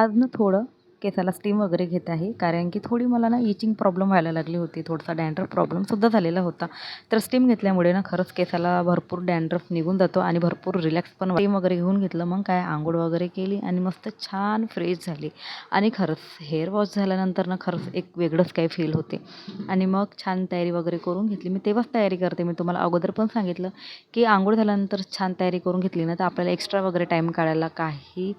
आज ना थोडं केसाला स्टीम वगैरे घेत आहे, कारण की थोडी मला ना इचिंग प्रॉब्लेम व्हायला लागली होती, थोडासा डॅन्ड्रफ प्रॉब्लेमसुद्धा झालेला होता. तर स्टीम घेतल्यामुळे ना खरंच केसाला भरपूर डॅन्ड्रफ निघून जातो आणि भरपूर रिलॅक्स पण स्टीम वगैरे घेऊन घेतलं. मग काय अंघोळ वगैरे केली आणि मस्त छान फ्रेश झाली आणि खरंच हेअर वॉश झाल्यानंतर ना खरंच एक वेगळंच काही फील होते. आणि मग छान तयारी वगैरे करून घेतली. मी तेव्हाच तयारी करते. मी तुम्हाला अगोदर पण सांगितलं की अंघोळ झाल्यानंतर छान तयारी करून घेतली ना तर आपल्याला एक्स्ट्रा वगैरे टाईम काढायला काही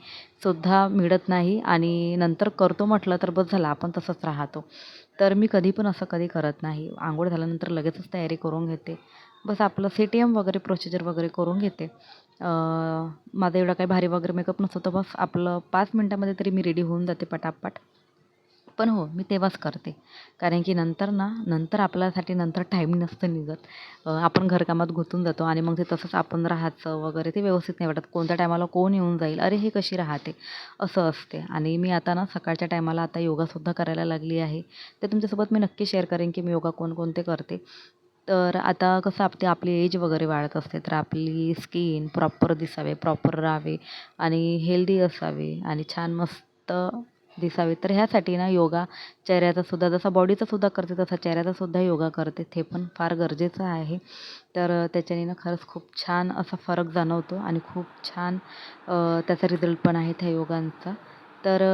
सुद्धा मिळत नाही आणि नंतर करतो म्हटलं तर बस झालं आपण तसंच राहतो. तर मी कधी पण असं कधी करत नाही. अंघोळ झाल्यानंतर लगेचच तयारी करून घेते. बस आपलं CTM वगैरे प्रोसिजर वगैरे करून घेते. माझा एवढा काही भारी वगैरे मेकअप नसतो, तर बस आपलं 5 मिनिटामध्ये तरी मी रेडी होऊन जाते पटापट. पण हो, मी तेव्हाच करते. कारण की नंतर आपल्यासाठी नंतर टाईम नसतं निघत. आपण घरकामात गुंतून जातो आणि मग ते तसंच आपण राहायचं वगैरे ते व्यवस्थित नाही वाटत. कोणत्या टायमाला कोण येऊन जाईल, अरे हे कशी राहते, असं असते. आणि मी आता ना सकाळच्या टायमाला आता योगासुद्धा करायला लागली आहे. ते तुमच्यासोबत मी नक्की शेअर करेन की मी योगा कोणकोणते करते. तर आता कसं आपली एज वगैरे वाढत असते, तर आपली स्किन प्रॉपर दिसावे, प्रॉपर राहावे आणि हेल्दी असावे आणि छान मस्त दिसावे. तर ह्यासाठी ना योगा चेहऱ्याचा सुद्धा जसा बॉडीचा सुद्धा करते तसा चेहऱ्याचा सुद्धा योगा करते. ते पण फार गरजेचं आहे. तर त्याच्याने ना खरंच खूप छान असा फरक जाणवतो आणि खूप छान त्याचा रिझल्ट पण आहे त्या योगांचा. तर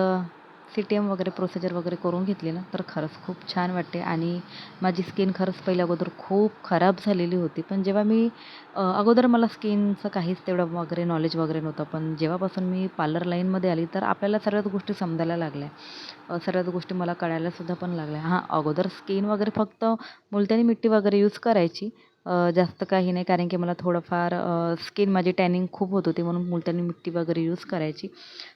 CTM वगैरे प्रोसिजर वगैरे करून घेतली ना तर खरंच खूप छान वाटते. आणि माझी स्किन खरंच पहिल्या अगोदर खूप खराब झालेली होती. पण जेव्हा मी अगोदर मला स्किनचं काहीच तेवढं वगैरे नॉलेज वगैरे नव्हतं. पण जेव्हापासून मी पार्लर लाईनमध्ये आली तर आपल्याला सर्वच गोष्टी समजायला लागल्या. सर्वच गोष्टी मला कळायलासुद्धा पण लागल्या. हां, अगोदर स्किन वगैरे फक्त मुलतानी मिट्टी वगैरे यूज करायची. जास्त काही नाही, कारण की मला थोडंफार स्किन माझी टॅनिंग खूप होत होती म्हणून मुलतानी मिट्टी वगैरे यूज करायची.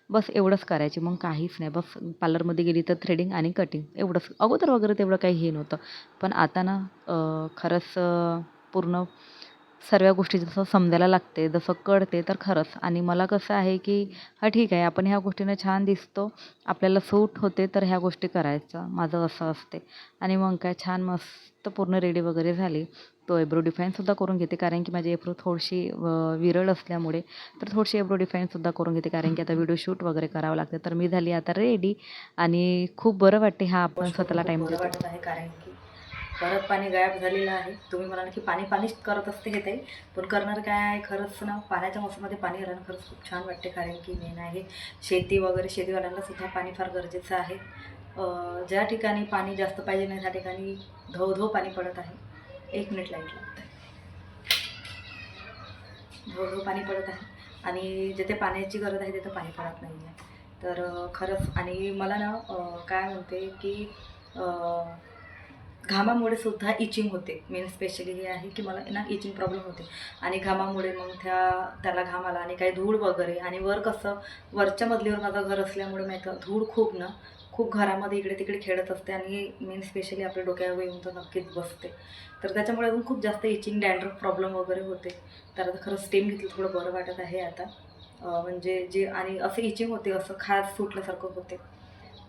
बस एवढंच करायची, मग काहीच नाही. बस पार्लरमध्ये गेली तर थ्रेडिंग आणि कटिंग एवढंच. अगोदर वगैरे तेवढं काही हे नव्हतं. पण आता ना खरंच पूर्ण सर्व गोष्टी जसं समजायला लागते, जसं कळते तर खरंच. आणि मला कसं आहे की हां ठीक आहे, आपण ह्या गोष्टीनं छान दिसतो, आपल्याला सूट होते तर ह्या गोष्टी करायचं, माझं असं असते. आणि मग काय छान मस्त पूर्ण रेडी वगैरे झाली. तो एब्रो डिफाईनसुद्धा करून घेते, कारण की माझी एब्रो थोडीशी विरळ असल्यामुळे तर थोडीशी एब्रो डिफाईनसुद्धा करून घेते, कारण की आता व्हिडिओ शूट वगैरे करावं लागते. तर मी झाली आता रेडी आणि खूप बरं वाटते हा आपण स्वतःला टाईम देतो. वाटत आहे, कारण की परत पाणी गायब झालेलं आहे. तुम्ही म्हणाल की पाणीच करत असते हे ताई, पण करणार काय आहे, खरंच ना पाण्याच्या मोसममध्ये पाणी राहणं खरंच खूप छान वाटते. कारण की मेन आहे शेती वगैरे, शेतीवाल्यांना सुद्धा पाणी फार गरजेचं आहे. ज्या ठिकाणी पाणी जास्त पाहिजे नाही त्या ठिकाणी धो पाणी पडत आहे. 1 मिनिट लाईट लागतं. धो पाणी पडत आहे आणि जिथे पाण्याची गरज आहे तिथं पाणी पडत नाही आहे. तर खरंच. आणि मला ना काय म्हणते की घामामुळे सुद्धा इचिंग होते. मेन स्पेशली हे आहे की मला ना इचिंग प्रॉब्लेम होते आणि घामामुळे मग त्याला घाम आला आणि काही धूळ वगैरे. आणि कसं वरच्या मजलीवर माझं घर असल्यामुळे माहिती धूळ खूप घरामध्ये इकडे तिकडे खेळत असते आणि मेन स्पेशली आपल्या डोक्यावर येऊन तर नक्कीच बसते. तर त्याच्यामुळे अजून खूप जास्त इचिंग डॅन्ड्रफ प्रॉब्लेम वगैरे होते. तर आता खरंच स्टीम घेतलं थोडं बरं वाटत आहे आता. म्हणजे जे आणि असं इचिंग होते, असं खाज सुटल्यासारखं होते.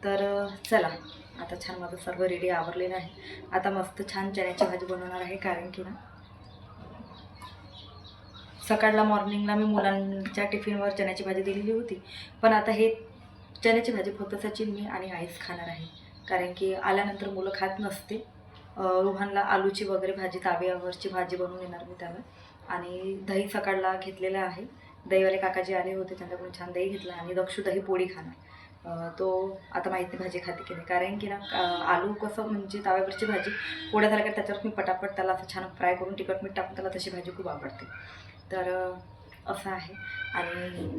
तर चला, आता छान माझं सर्व रेडी आवरलेलं आहे. आता मस्त छान चण्याची भाजी बनवणार आहे, कारण की ना सकाळला मॉर्निंगला मी मुलांच्या टिफिनवर चण्याची भाजी दिलेली होती. पण आता हे चण्याची भाजी फक्त सचिन, मी आणि आईच खाणार आहे, कारण की आल्यानंतर मुलं खात नसते. रोहनला आलूची वगैरे भाजी, ताव्यावरची भाजी बनवून येणार मी त्याला. आणि दही सकाळला घेतलेलं आहे. दहीवाले काकाजी आले होते, त्यांच्याकडून छान दही घेतलं आणि दक्षू दही पोळी खाणार. तो आता माहिती भाजी खाते की नाही, कारण की ना आलू कसं म्हणजे ताव्यावरची भाजी पोळ्या झाल्या का त्याच्यावर मी पटापट त्याला असं छान फ्राय करून तिखट मीठ टाकून त्याला तशी भाजी खूप आवडते. तर असं आहे आणि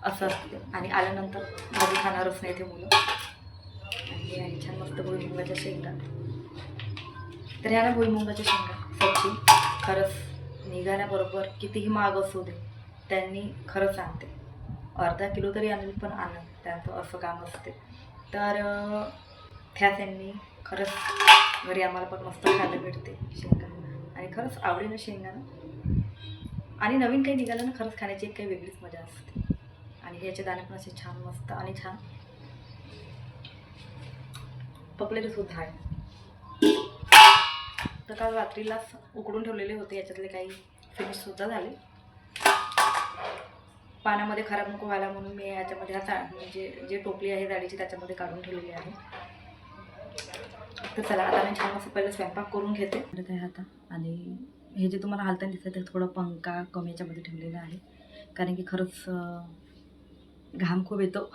असं असते. आणि आल्यानंतर भाजी खाणारच नाही ते मुलं. आणि आहे छान मस्त भुईमुगाच्या शेंगा. तर ह्या ना भुईमुगाच्या शेंगा सब्जी खरंच निघाल्याबरोबर कितीही महाग असू दे त्यांनी खरंच आणते. अर्धा किलो तरी आणेल, पण आणेल, त्यांचं असं काम असते. तर त्यांनी खरंच घरी आम्हाला पण मस्त खायला भेटते शेंगा. आणि खरंच आवडीनं शेंगा ना. आणि नवीन काही निघालं ना खरंच खाण्याची एक काही वेगळीच मजा असते. आणि ह्याचे दाणे पण असे छान मस्त आणि छान पकलेले सुद्धा आहे. तर काल रात्रीलाच उकडून ठेवलेले होते, याच्यातले काही फिनिशसुद्धा झाले. पाण्यामध्ये खराब नको व्हायला म्हणून मी याच्यामध्ये म्हणजे जे टोपली आहे जाडीची त्याच्यामध्ये काढून ठेवलेली आहे. तर चला आता मी छान असं पहिलं स्वयंपाक करून घेते. काय आता आणि हे जे तुम्हाला हालताना दिसतं ते थोडं पंखा कमी याच्यामध्ये ठेवलेलं आहे, कारण की खरंच घाम खूप येतो.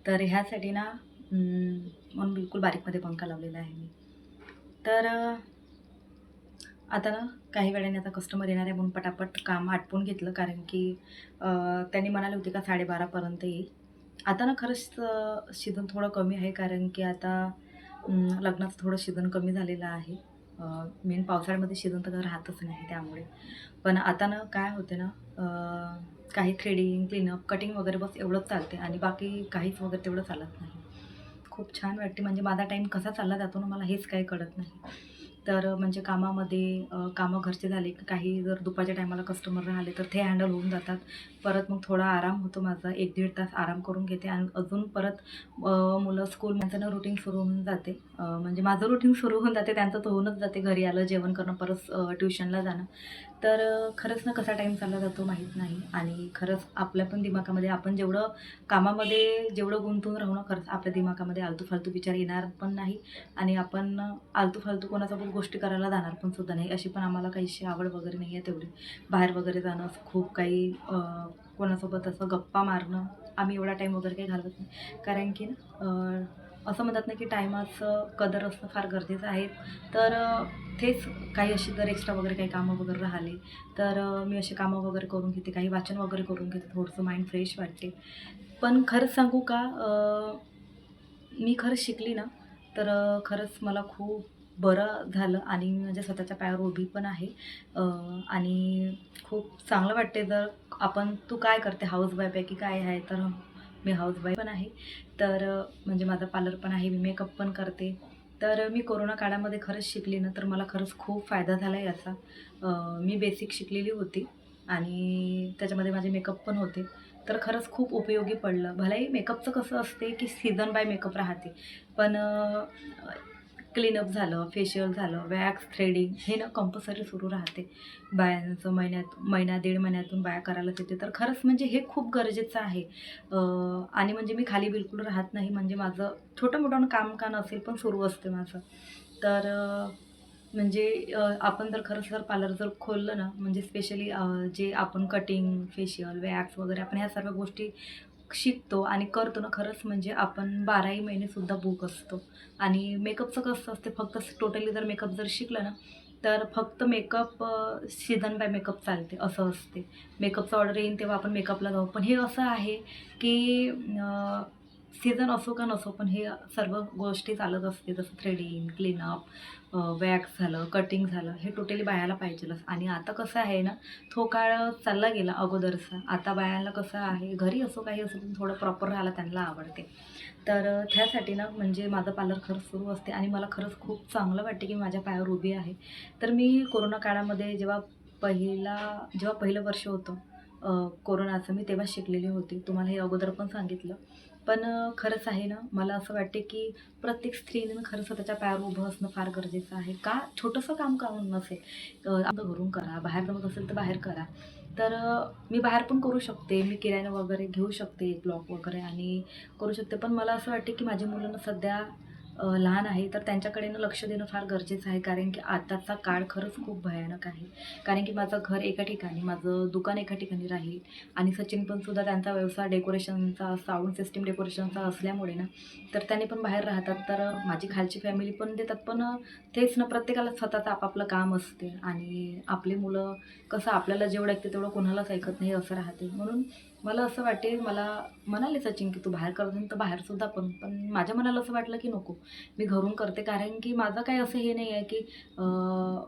तर ह्यासाठी ना म्हणून बिलकुल बारीकमध्ये पंखा लावलेला आहे मी. तर आता ना काही वेळाने आता कस्टमर येणार आहे म्हणून पटापट काम आटपून घेतलं, कारण की त्यांनी म्हणाले होते का 12:30पर्यंत येईल. आता ना खरंच सीझन थोडं कमी आहे, कारण की आता लग्नाचं थोडं सीझन कमी झालेलं आहे. मेन पावसाळ्यामध्ये सीझन तर राहतच नाही त्यामुळे. पण आता ना काय होते ना, काही थ्रेडिंग, क्लीनअप, कटिंग वगैरे बस एवढंच चालते आणि बाकी काहीच वगैरे तेवढं चालत नाही. खूप छान वाटते, म्हणजे माझा टाईम कसा चालला जातो ना मला हेच काही कळत नाही. तर म्हणजे कामामध्ये कामं घरचे झाले की काही जर दुपारच्या टायमाला कस्टमर राहिले तर ते हँडल होऊन जातात. परत मग थोडा आराम होतो माझा, 1-1.5 तास आराम करून घेते आणि अजून परत मुलं स्कूल त्यांचं रुटीन सुरू होऊन जाते. म्हणजे माझं रुटीन सुरू होऊन जाते, त्यांचं तर होऊनच जाते. घरी आलं, जेवण करणं, परत ट्युशनला जाणं. तर खरंच ना कसा टाईम चालला जातो माहीत नाही आणि खरंच आपल्या पण दिमागामध्ये आपण जेवढं कामामध्ये जेवढं गुंतून राहू ना, खरंच आपल्या दिमागामध्ये आलतू-फालतू विचार येणार पण नाही आणि आपण आलतू-फालतू कोणासोबत गोष्टी करायला जाणार पण सुद्धा नाही. अशी पण आम्हाला काहीशी आवड वगैरे नाही आहे तेवढी. बाहेर वगैरे जाणं असं खूप काही कोणासोबत असं गप्पा मारणं, आम्ही एवढा टाईम वगैरे काही घालवत नाही. कारण की असं म्हणतात ना की टायमाचं कदर असणं फार गरजेचं आहे. तर तेच काही अशी जर एक्स्ट्रा वगैरे काही कामं वगैरे राहिली तर मी अशी कामं वगैरे करून घेते, काही वाचन वगैरे करून घेते, थोडंसं माइंड फ्रेश वाटते. पण खरंच सांगू का, मी खरंच शिकली ना तर खरंच मला खूप बरं झालं आणि मी माझ्या स्वतःच्या पायावर उभी पण आहे. आणि खूप चांगलं वाटते जर आपण तू काय करते हाऊसवाईफपैकी काय आहे, तर मी हाऊसवाईफ पण आहे. तर म्हणजे माझा पार्लर पण आहे, मी मेकअप पण करते. तर मी कोरोना काळामध्ये खरंच शिकली ना तर मला खरंच खूप फायदा झाला आहे याचा. मी बेसिक शिकलेली होती आणि त्याच्यामध्ये माझे मेकअप पण होते. तर खरंच खूप उपयोगी पडलं. भलेही मेकअपचं कसं असते की सीझन बाय मेकअप राहते. पण क्लीनअप झालं, फेशियल झालं, वॅक्स, थ्रेडिंग हे ना कंपल्सरी सुरू राहते. बायांचं महिना दीड महिन्यातून बाया करायलाच येते. तर खरंच म्हणजे हे खूप गरजेचं आहे. आणि म्हणजे मी खाली बिलकुल राहत नाही. म्हणजे माझं छोटं-मोठं काम का नसेल पण सुरू असते माझं. तर म्हणजे आपण जर खरंच जर पार्लर जर खोललं ना, म्हणजे स्पेशली जे आपण कटिंग, फेशियल, वॅक्स वगैरे आपण ह्या सर्व गोष्टी शिकतो आणि करतो ना, खरंच म्हणजे आपण 12ही महिनेसुद्धा बुक असतो. आणि मेकअपचं कसं असते, फक्त टोटली जर मेकअप जर शिकलं ना, तर फक्त मेकअप सीझन बाय मेकअप चालते असं असते. मेकअपचा ऑर्डर येईन तेव्हा आपण मेकअपला जाऊ. पण हे असं आहे की सीझन असो का नसो, पण हे सर्व गोष्टी चालत असते. जसं थ्रेडिंग, क्लीनअप, वॅक्स झालं, कटिंग झालं, हे टोटली बायाला पाहिजेलच. आणि आता कसं आहे ना, तो काळ चालला गेला अगोदरचा. आता बायांना कसं आहे, घरी असो काही असो पण थोडं प्रॉपर राहायला त्यांना आवडते. तर त्यासाठी ना म्हणजे माझं पार्लर खरंच सुरू असते आणि मला खरंच खूप चांगलं वाटते की माझ्या पायावर उभी आहे. तर मी कोरोना काळामध्ये जेव्हा पहिलं वर्ष होतं कोरोनाचं, मी तेव्हा शिकलेली होती. तुम्हाला हे अगोदर पण सांगितलं. पण खरंच आहे ना, मला असं वाटते की प्रत्येक स्त्रीने खरं स्वतःच्या पायावर उभं असणं फार गरजेचं आहे. का छोटंसं काम का नसेल, आपलं घरून करा, बाहेर जमत असेल तर बाहेर करा. तर मी बाहेर पण करू शकते. मी किराणा वगैरे घेऊ शकते, ब्लॉक वगैरे आणि करू शकते. पण मला असं वाटते की माझी मुलं सध्या लहान आहे, तर त्यांच्याकडे लक्ष देणं फार गरजेचं आहे. कारण की आताचा काळ खरंच खूप भयानक आहे. कारण की माझं घर एका ठिकाणी, माझं दुकान एका ठिकाणी राहील आणि सचिन पण सुद्धा त्यांचा व्यवसाय डेकोरेशनचा, साऊंड सिस्टम डेकोरेशनचा असल्यामुळे ना, तर त्याने पण बाहेर राहतात. तर माझी खालची फॅमिली पण देतात. पण तेच ना, प्रत्येकाला स्वतःचं आपापलं काम असते आणि आपली मुलं कसं आपल्याला जेवढं ऐकते तेवढं कोणालाच ऐकत नाही असं राहते. म्हणून मला असं वाटते, मला म्हणाले सचिन की तू बाहेर करत तर बाहेरसुद्धा पण माझ्या मनाला असं वाटलं की नको, मी घरून करते. कारण की माझं काही असं हे नाही आहे की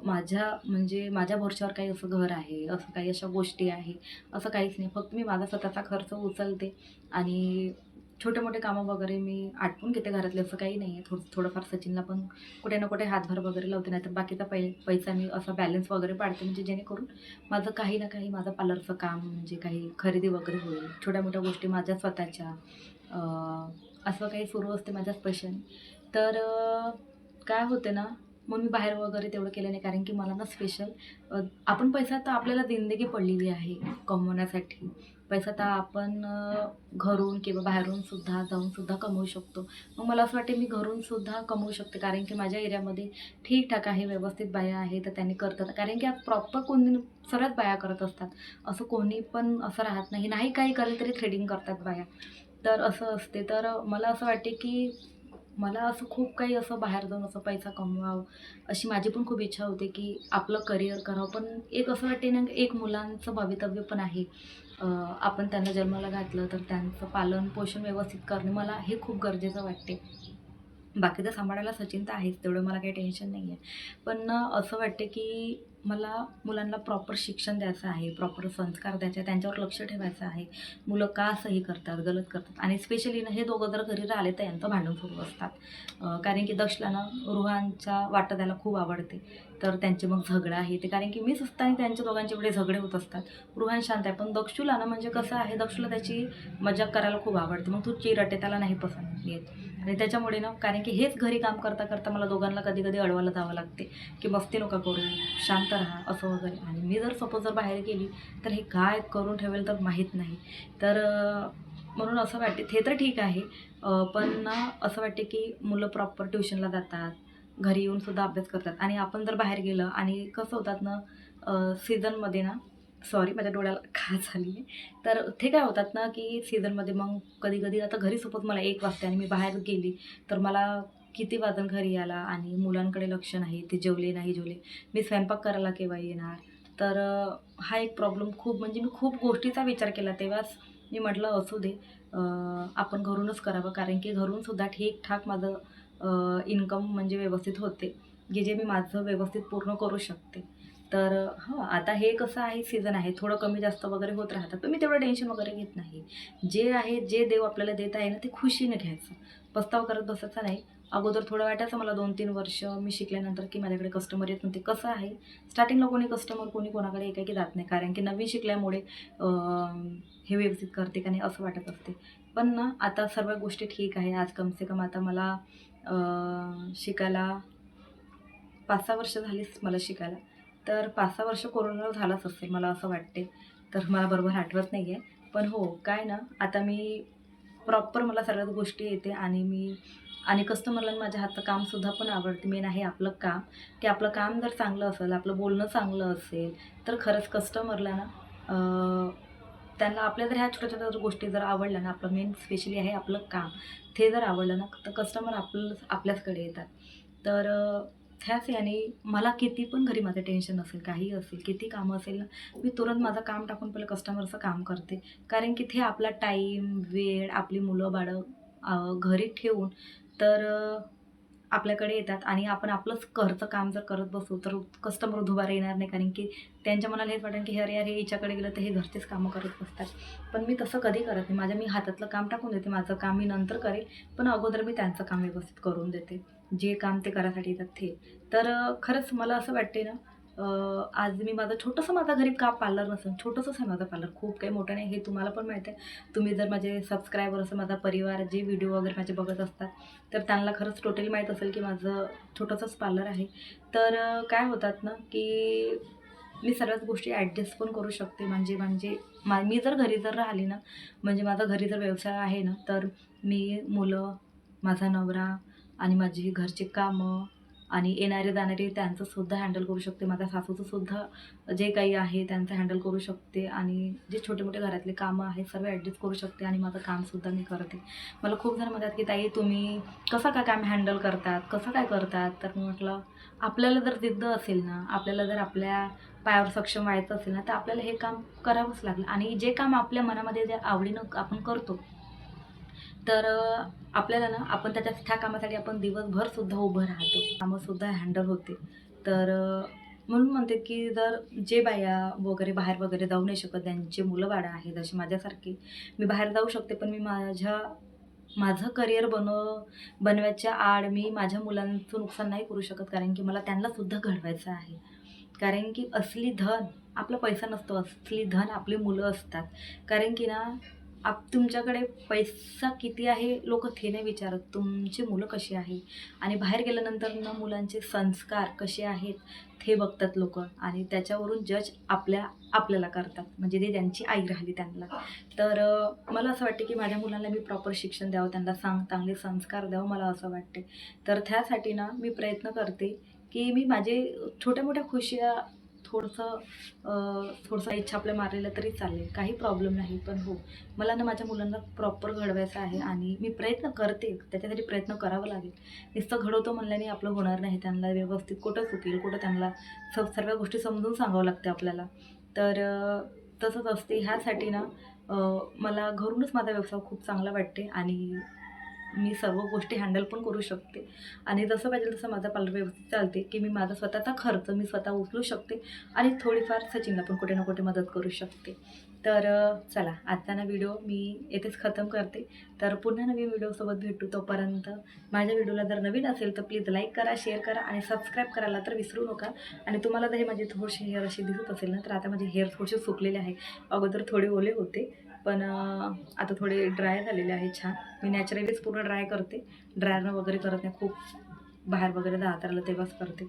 माझ्या भरवशावर काही असं घर आहे, असं काही अशा गोष्टी आहे, असं काहीच नाही. फक्त मी माझा स्वतःचा खर्च उचलते आणि छोटे-मोठे कामं वगैरे मी आटपून घेते घरातले, असं काही नाही आहे. थोडंफार सचिनला पण कुठे ना कुठे हातभार वगैरे लावते. नाहीतर बाकीचा पैसा मी असा बॅलन्स वगैरे पाडते, म्हणजे जेणेकरून माझं काही ना काही माझं पार्लरचं काम म्हणजे काही खरेदी वगैरे होईल. छोट्या-मोठ्या गोष्टी माझ्या स्वतःच्या असं काही सुरू असते माझ्याच पैशाने. तर काय होते ना, म्हणून मी बाहेर वगैरे तेवढं केलं नाही, कारण की मला ना स्पेशल आपण पैसा तर आपल्याला जिंदगी पडलेली आहे कमवण्यासाठी. पैसा तर आपण घरून किंवा बाहेरून सुद्धा जाऊन सुद्धा कमवू शकतो. मग मला असं वाटते मी घरून सुद्धा कमवू शकते, कारण की माझ्या एरियामध्ये ठीकठाक आहे, व्यवस्थित बाया आहे, तर त्यांनी करतात. कारण की आज प्रॉपर कोणी सर्वच बाया करत असतात. असं कोणी पण असं राहत नाही. नाही काही करेल तरी थ्रेडिंग करतात बाया. तर असं असते. तर मला असं वाटते की मला असं खूप काही असं बाहेर जाऊन असं पैसा कमवावं, अशी माझी पण खूप इच्छा होते की आपलं करिअर करावं. पण एक असं वाटते ना, एक मुलांचं भवितव्य पण आहे. आपण त्यांना जन्माला घातलं तर त्यांचं पालन पोषण व्यवस्थित करणे मला हे खूप गरजेचं वाटते. बाकी तर सांभाळायला सचिन तर आहेच, तेवढं मला काही टेन्शन नाही आहे. पण ना असं वाटते की मला मुलांना प्रॉपर शिक्षण द्यायचं आहे, प्रॉपर संस्कार द्यायचे आहे, त्यांच्यावर लक्ष ठेवायचं आहे. मुलं का सही करतात, गलत करतात, आणि स्पेशली ना हे दोघं जर घरी राहिले तर यांचं भांडण सुरू असतात. कारण की दक्षला ना रुहानच्या वाटा द्यायला खूप आवडते. तर त्यांचे मग झगडा आहे ते, कारण की मी सुद्धा आणि त्यांच्या दोघांचे एवढे झगडे होत असतात. रुहान शांत आहे, पण दक्षूला ना म्हणजे कसं आहे, दक्षूला त्याची मजाक करायला खूप आवडते. मग तो चिरटे, त्याला नाही पसंत येत. आणि त्याच्यामुळे ना, कारण की हेच घरी काम करता करता मला दोघांना कधी कधी अडवायला जावं लागते की मस्ती नका करू, शांत राहा, असं वगैरे. आणि मी जर सपोज जर बाहेर गेली तर हे काय करून ठेवेल तर माहीत नाही. तर म्हणून असं वाटते ते तर ठीक आहे. पण ना असं वाटते की मुलं प्रॉपर ट्युशनला जातात, घरी येऊन सुद्धा अभ्यास करतात. आणि आपण जर बाहेर गेलं आणि कसं होतात ना, सीझनमध्ये ना, सॉरी माझ्या डोळ्याला खाज झाली आहे. तर ते काय होतात ना, की सीझनमध्ये मग कधी-कधी आता घरी सपोज मला 1 वाजता आणि मी बाहेर गेली, तर मला किती वाजन घरी यायला, आणि मुलांकडे लक्ष नाही, ते जेवले नाही जेवले, मी स्वयंपाक करायला केव्हा येणार. तर हा एक प्रॉब्लेम खूप, म्हणजे मी खूप गोष्टीचा विचार केला. तेव्हाच मी म्हटलं असू दे, आपण घरूनच करावं, कारण की घरूनसुद्धा ठीकठाक माझं इन्कम म्हणजे व्यवस्थित होते, जे मी माझं व्यवस्थित पूर्ण करू शकते. तर हां, आता हे कसं आहे, सीझन आहे, थोडं कमी जास्त वगैरे होत राहतात. पण मी तेवढं टेन्शन वगैरे घेत नाही. जे आहे, जे देव आपल्याला देत आहे ना, ते खुशीने घ्यायचं. पस्ताव करत बसायचा नाही. अगोदर थोडं वाटायचं मला 2-3 वर्ष मी शिकल्यानंतर, की माझ्याकडे कस्टमर येत नव्हते. कसं आहे, स्टार्टिंगला कोणी कस्टमर कोणी कोणाकडे एकाएकी जात नाही, कारण की नवीन शिकल्यामुळे हे व्यवस्थित करते का नाही असं वाटत असते. पण ना आता सर्व गोष्टी ठीक आहे. आज कम से कम आता मला शिकायला 5-6 वर्ष झालीच मला शिकायला. तर 5-6 वर्ष कोरोनाला झालाच असेल मला असं वाटते. तर मला बरोबर आठवत नाही आहे. पण हो, काय ना, आता मी प्रॉपर मला सगळ्याच गोष्टी येते, आणि मी आणि कस्टमरला माझ्या हातचं कामसुद्धा पण आवडते. मेन आहे आपलं काम, की आपलं काम जर चांगलं असेल, आपलं बोलणं चांगलं असेल, तर खरंच कस्टमरला ना त्यांना आपल्या जर ह्या छोट्या-छोट्या जर गोष्टी जर आवडल्या ना, आपलं मेन स्पेशली आहे आपलं काम, ते जर आवडलं ना, तर कस्टमर आपल्याचकडे येतात. तर ह्याच याने मला किती पण घरी माझं टेन्शन असेल, काहीही असेल, किती कामं असेल ना, मी तुरंत माझं काम टाकून पहिलं कस्टमरचं काम करते. कारण की ते आपला टाईम, वेळ, आपली मुलं-बाळं घरी ठेवून तर आपल्याकडे येतात, आणि आपण आपलंच घरचं काम जर करत बसू तर कस्टमर दुबारा येणार नाही, कारण की त्यांच्या मनाला हेच वाटेल की अरे यार, हे हिच्याकडे गेलं तर हे घरचेच कामं करत बसतात. पण मी तसं कधी करत नाही. मी हातातलं काम टाकून देते. माझं काम मी नंतर करेल, पण अगोदर मी त्यांचं काम व्यवस्थित करून देते. जे काम ते करायसाठी येतात ते. तर खरंच मला असं वाटते ना, आज मी माझं घरी का पार्लर नसेल, छोटंसंच आहे माझं पार्लर, खूप काही मोठं नाही, हे तुम्हाला पण माहीत आहे. तुम्ही जर माझे सबस्क्रायबर असेल, माझा परिवार जे व्हिडिओ वगैरे माझे बघत असतात, तर त्यांना खरंच टोटली माहीत असेल की माझं छोटंसंच पार्लर आहे. तर काय होतात ना, की मी सर्वच गोष्टी ॲडजस्ट पण करू शकते. म्हणजे म्हणजे मी जर घरी जर राहिली ना, म्हणजे माझा घरी जर व्यवसाय आहे ना, तर मी, मुलं, माझा नवरा आणि माझी घरची कामं आणि येणारे-जाणारे त्यांचंसुद्धा हँडल करू शकते. माझ्या सासूचंसुद्धा जे काही आहे त्यांचं हँडल करू शकते, आणि जे छोटे-मोठे घरातले कामं आहेत सर्व ॲडजस्ट करू शकते, आणि माझं कामसुद्धा मी करते. मला खूप जण म्हणतात की ताई तुम्ही कसं काय काम हँडल करतात, कसं काय करतात? तर मी म्हटलं, आपल्याला जर जिद्द असेल ना, आपल्याला जर आपल्या पायावर सक्षम व्हायचं असेल ना, तर आपल्याला हे काम करावंच लागेल. आणि जे काम आपल्या मनामध्ये जे आवडीनं आपण करतो, तर आपल्याला ना, आपण त्या कामासाठी आपण दिवसभरसुद्धा उभं राहतो. कामंसुद्धा हँडल होते. तर म्हणून म्हणते की जर जे बाया वगैरे बाहेर वगैरे जाऊ नाही शकत, ज्यांची मुलं-बाळं आहेत, जशी माझ्यासारखी, मी बाहेर जाऊ शकते, पण मी माझं करिअर बनवायच्या आड मी माझ्या मुलांचं नुकसान नाही करू शकत, कारण की मला त्यांनासुद्धा घडवायचं आहे. कारण की असली धन आपला पैसा नसतो, असली धन आपली मुलं असतात. कारण की ना, तुमच्याकडे पैसा किती आहे लोक ते नाही विचारत, तुमची मुलं कशी आहे. आणि बाहेर गेल्यानंतर ना मुलांचे संस्कार कसे आहेत ते बघतात लोक, आणि त्याच्यावरून जज आपल्याला करतात, म्हणजे ते त्यांची आई राहिली त्यांना. तर मला असं वाटते की माझ्या मुलांना मी प्रॉपर शिक्षण द्यावं, त्यांना चांगले संस्कार द्यावं, मला असं वाटते. तर त्यासाठी ना मी प्रयत्न करते की मी माझे छोट्या मोठ्या खुशिया थोडंसं इच्छा आपल्या मारलेलं तरी चालेल, काही प्रॉब्लेम नाही. पण हो, मला ना माझ्या मुलांना प्रॉपर घडवायचं आहे आणि मी प्रयत्न करते, त्याच्यासाठी प्रयत्न करावा लागेल. नुसतं घडवतो म्हणल्याने आपलं होणार नाही. त्यांना व्यवस्थित कुठं चुकेल, कुठं त्यांना सर्व गोष्टी समजून सांगावं लागते आपल्याला. तर तसंच असते. ह्यासाठी ना मला घरूनच माझा व्यवसाय खूप चांगला वाटते आणि मी सर्व गोष्टी हँडल पण करू शकते. आणि जसं पाहिजे तसं माझा पार्लर व्यवस्थित चालते, की मी माझा स्वतःचा खर्च मी स्वतः उचलू शकते आणि थोडीफार सचिनला पण कुठे ना कुठे मदत करू शकते. तर चला, आजचा ना व्हिडिओ मी येथेच खतम करते. तर पुन्हा नवीन व्हिडिओसोबत भेटू. तोपर्यंत माझ्या व्हिडिओला जर नवीन असेल तर प्लीज लाईक करा, शेअर करा आणि सबस्क्राईब करायला तर विसरू नका. आणि तुम्हाला जर हे माझे थोडेसे हेअर असे दिसत असेल ना, तर आता माझे हेअर थोडेसे सुकलेले आहे. अगोदर थोडे ओले होते, पण आता थोडे ड्राय झालेले आहे छान. मी नॅचरलीच पूर्ण ड्राय करते, ड्रायरनं वगैरे करत नाही. खूप बाहेर वगैरे जात राहिलं तेव्हाच करते.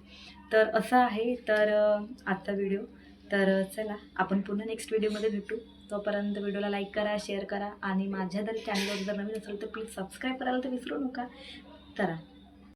तर असं आहे. तर आजचा व्हिडिओ. तर चला, आपण पुन्हा नेक्स्ट व्हिडिओमध्ये भेटू. तोपर्यंत व्हिडिओला लाईक करा, शेअर करा आणि माझ्या जर चॅनलवर जर नवीन असेल तर प्लीज सबस्क्राईब करायला तर विसरू नका. चला.